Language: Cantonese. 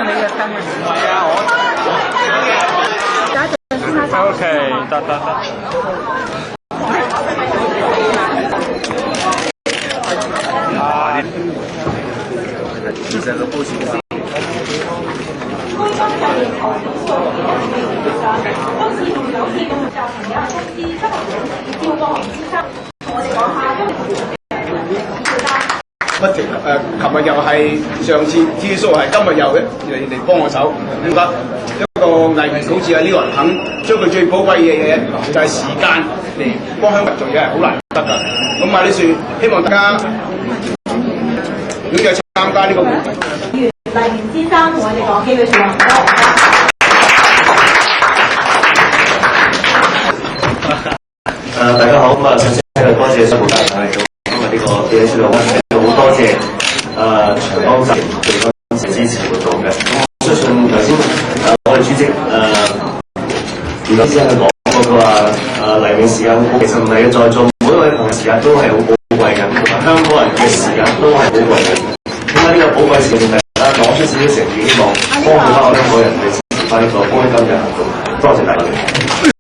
你嘅燈啊！係啊，OK，得。其實個報時不停琴日又係，上次次數係，今日又嚟幫我手。點解一個藝員好似呢個人肯將佢最寶貴嘅嘢就係時間嚟幫香港人做嘢，係好難得㗎。咁啊，呢樹希望大家踴躍參加呢個活動。黎明先生同我哋講幾句説話。大家好，咁首先多謝新聞大家嚟到今日呢個記者招待會，好多謝長江集團對今次支持活動嘅。我相信頭先我哋主席袁先生講過，佢話黎明時間其實唔係嘅，在座每一位朋友時間都係好寶貴嘅，同埋香港人嘅時間都係寶貴嘅。點解呢個寶貴時間大家攞出少少誠意，希望幫助翻我香港人去支持翻呢個光興今日行動？多謝大家。